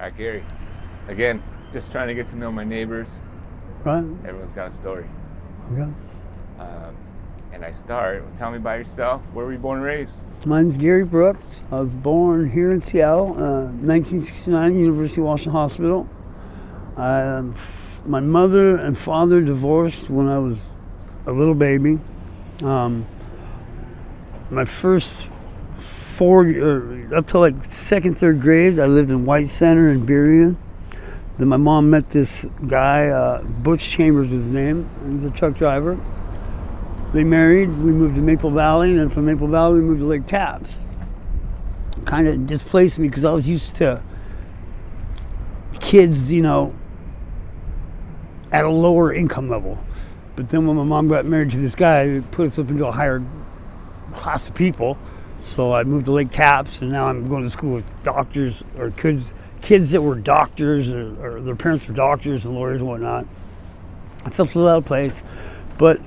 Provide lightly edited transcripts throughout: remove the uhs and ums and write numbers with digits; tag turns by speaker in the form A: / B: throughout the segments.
A: All right, Gary. Again, just trying to get to know my neighbors.
B: Right.
A: Everyone's got a story.
B: Okay.
A: And I start. Tell me about yourself. Where were you born and raised?
B: My name's Gary Brooks. I was born here in Seattle, 1969, University of Washington Hospital. My mother and father divorced when I was a little baby. My first up to like second, third grade, I lived in White Center in Burien. Then my mom met this guy, Butch Chambers was his name. He was a truck driver. They married, we moved to Maple Valley, and then from Maple Valley we moved to Lake Tapps. Kind of displaced me because I was used to kids, at a lower income level. But then when my mom got married to this guy, it put us up into a higher class of people. So I moved to Lake Tapps, and now I'm going to school with doctors or kids that were doctors or their parents were doctors and lawyers and whatnot. I felt a little out of place, but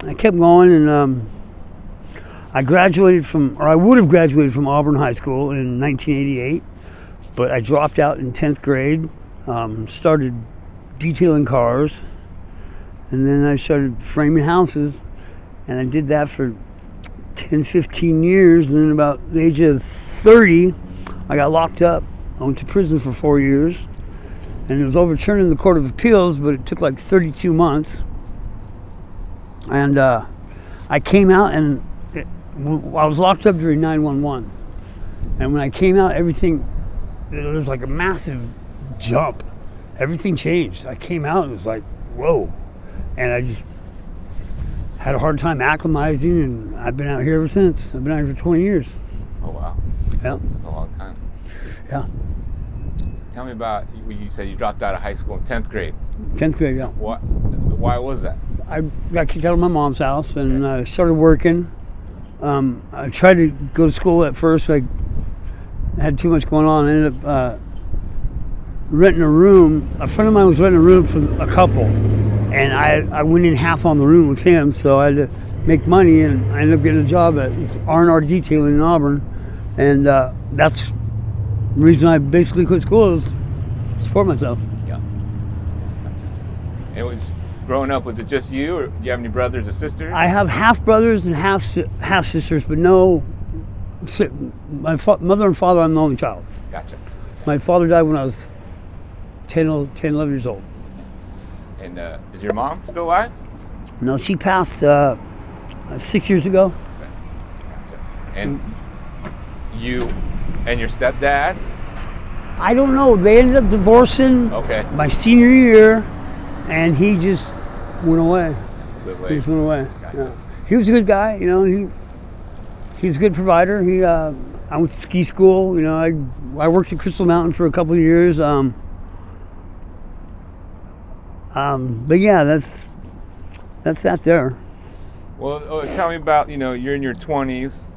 B: I kept going, and I would have graduated from Auburn High School in 1988, but I dropped out in 10th grade, started detailing cars, and then I started framing houses, and I did that for 10, 15 years, and then about the age of 30, I got locked up. I went to prison for 4 years, and it was overturned in the Court of Appeals, but it took like 32 months. And I came out, and I was locked up during 9/11. And when I came out, there was like a massive jump. Everything changed. I came out, and it was like, whoa. And I just had a hard time acclimatizing, and I've been out here ever since. I've been out here for 20 years.
A: Oh, wow.
B: Yeah.
A: That's a long time.
B: Yeah.
A: Tell me about, you said you dropped out of high school in 10th grade.
B: 10th grade, yeah.
A: Why was that?
B: I got kicked out of my mom's house, and I started working. I tried to go to school at first. I had too much going on. I ended up renting a room. A friend of mine was renting a room for a couple, and I went in half on the room with him, so I had to make money, and I ended up getting a job at R&R Detailing in Auburn, and that's the reason I basically quit school, is support myself.
A: Yeah. And growing up, was it just you, or do you have any brothers or sisters?
B: I have half brothers and half sisters, but no. My mother and father, I'm the only child.
A: Gotcha.
B: My father died when I was 10, 11 years old.
A: And is your mom still alive?
B: No, she passed 6 years ago.
A: Okay. Gotcha. And you and your stepdad?
B: I don't know. They ended up divorcing my senior year, and he just went away.
A: That's a good way.
B: He just went away.
A: Gotcha.
B: Yeah. He was a good guy. He's a good provider. I went to ski school. I worked at Crystal Mountain for a couple of years. But yeah, that's that there.
A: Well, tell me about, you're in your 20s.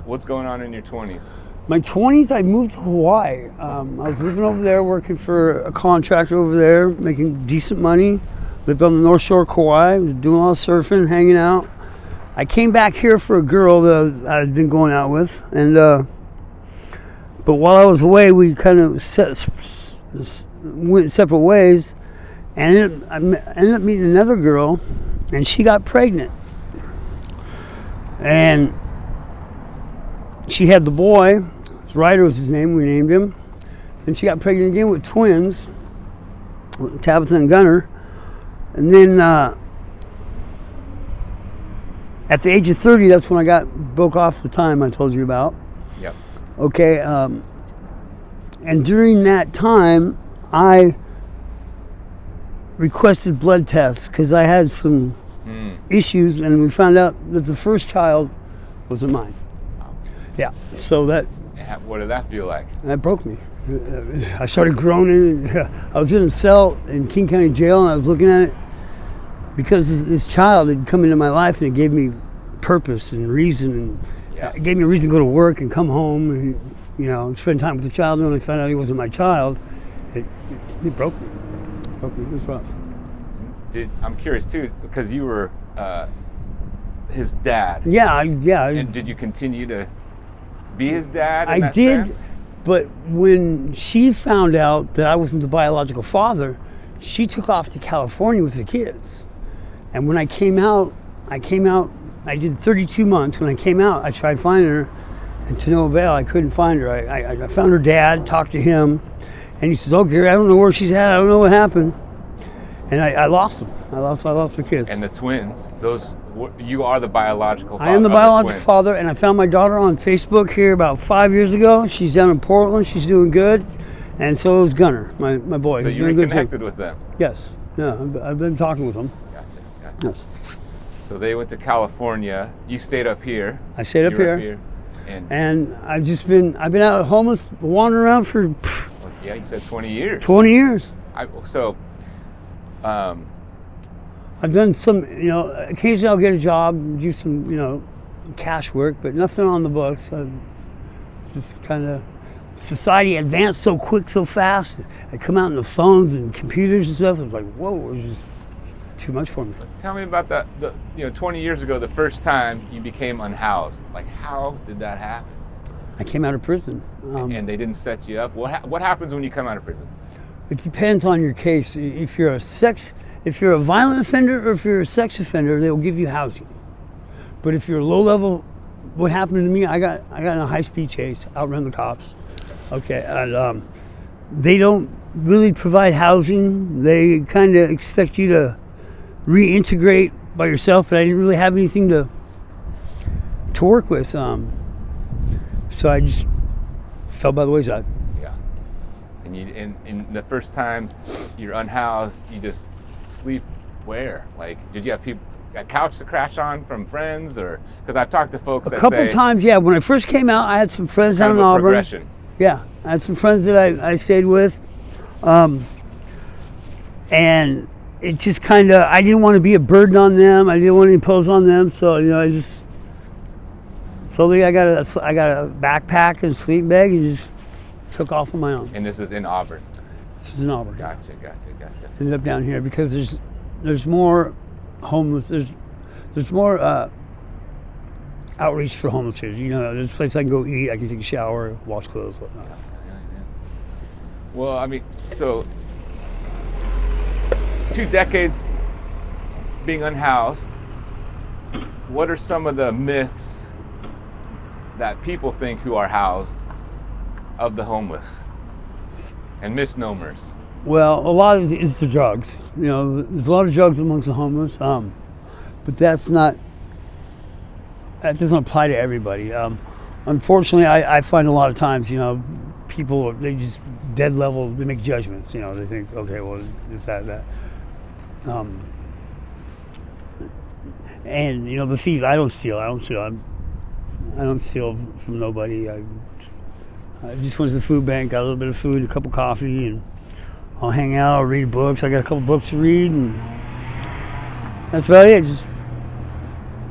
A: What's going on in your 20s?
B: My 20s, I moved to Hawaii. I was living over there, working for a contractor over there, making decent money. Lived on the North Shore of Kauai, was doing a lot of surfing, hanging out. I came back here for a girl that I'd been going out with, and but while I was away, we kind of went separate ways, and I ended up meeting another girl, and she got pregnant, and she had the boy. Ryder was his name. We named him, and she got pregnant again with twins, with Tabitha and Gunner, and then. At the age of 30, that's when I broke off the time I told you about.
A: Yep.
B: Okay, and during that time, I requested blood tests because I had some issues, and we found out that the first child wasn't mine. Wow. Yeah, so
A: what did that feel like?
B: That broke me. I started groaning. I was in a cell in King County Jail, and I was looking at it, because this child had come into my life, and it gave me purpose and reason, and it gave me a reason to go to work and come home and spend time with the child. And when I found out he wasn't my child, it broke me. It was rough.
A: I'm curious too, because you were his dad.
B: Yeah.
A: And did you continue to be his dad in that
B: did.
A: sense?
B: But when she found out that I wasn't the biological father, she took off to California with the kids. And when I came out, I did 32 months. When I came out, I tried finding her, and to no avail, I couldn't find her. I found her dad, talked to him, and he says, "Oh, Gary, I don't know where she's at. I don't know what happened." And I lost them. I lost my kids.
A: And the twins, you are the biological father.
B: I am the biological father, and I found my daughter on Facebook here about 5 years ago. She's down in Portland. She's doing good. And so is Gunner, my boy.
A: So
B: He's
A: you
B: doing good too.
A: reconnected with them?
B: Yes. Yeah, I've been talking with them.
A: Gotcha.
B: Yes.
A: So they went to California. You stayed up here.
B: I stayed up here. And I've been out homeless, wandering around for...
A: Yeah, you said 20 years.
B: 20 years. I've done some, occasionally I'll get a job, do some, cash work, but nothing on the books. Just kind of, society advanced so quick, so fast. I come out in the phones and computers and stuff. It was like, whoa, it was just too much for me.
A: Tell me about that. 20 years ago, the first time you became unhoused. Like, how did that happen?
B: I came out of prison.
A: And they didn't set you up? What happens when you come out of prison?
B: It depends on your case. If you're a violent offender or if you're a sex offender, they'll give you housing. But if you're low level, what happened to me? I got in a high speed chase, outran the cops. Okay, and they don't really provide housing. They kind of expect you to reintegrate by yourself, but I didn't really have anything to work with. So I just fell by the wayside.
A: Yeah. And the first time you're unhoused, you just sleep where? Like, did you have a couch to crash on from friends, or because I've talked to folks that
B: a couple times, yeah. When I first came out, I had some friends down in Auburn.
A: Progression.
B: Yeah, I had some friends that I stayed with, and it just kind of, I didn't want to be a burden on them. I didn't want to impose on them, so I just slowly I got a backpack and a sleeping bag and just took off on my own.
A: And this is in Auburn.
B: This is in Auburn.
A: Gotcha.
B: Ended up down here because there's more homeless. There's more outreach for homeless here. There's a place I can go eat. I can take a shower, wash clothes, whatnot.
A: Yeah. Well, I mean, so 2 decades being unhoused. What are some of the myths that people think who are housed of the homeless and misnomers?
B: Well, a lot of it is the drugs. There's a lot of drugs amongst the homeless, but that doesn't apply to everybody. Unfortunately, I find a lot of times, people, they just dead level, they make judgments. They think, okay, well, it's that. And the thieves, I don't steal. I don't steal from nobody. I just went to the food bank, got a little bit of food, a cup of coffee, and I'll hang out, I'll read books. I got a couple books to read, and that's about it. Just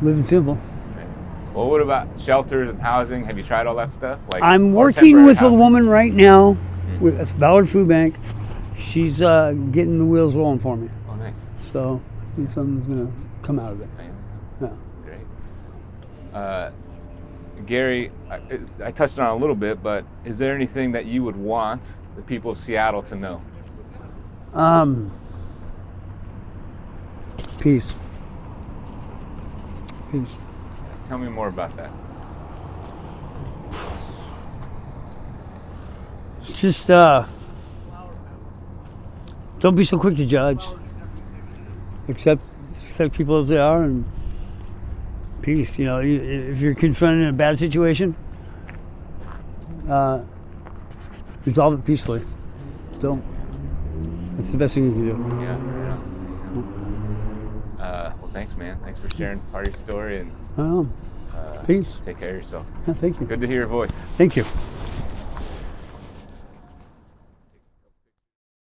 B: living simple.
A: Okay. Well, what about shelters and housing? Have you tried all that stuff?
B: I'm working with a woman right now with Ballard Food Bank. She's getting the wheels rolling for me.
A: Oh, nice.
B: So I think something's going to come out of it. Yeah.
A: Great. Gary, I touched on it a little bit, but is there anything that you would want the people of Seattle to know?
B: Peace.
A: Tell me more about that.
B: Just don't be so quick to judge. Accept people as they are, and peace. If you're confronted in a bad situation, resolve it peacefully. That's the best thing you can do.
A: Yeah. Well, thanks, man. Thanks for sharing part of your story, and
B: peace.
A: Take care of yourself.
B: Yeah, thank you.
A: Good to hear your voice.
B: Thank you.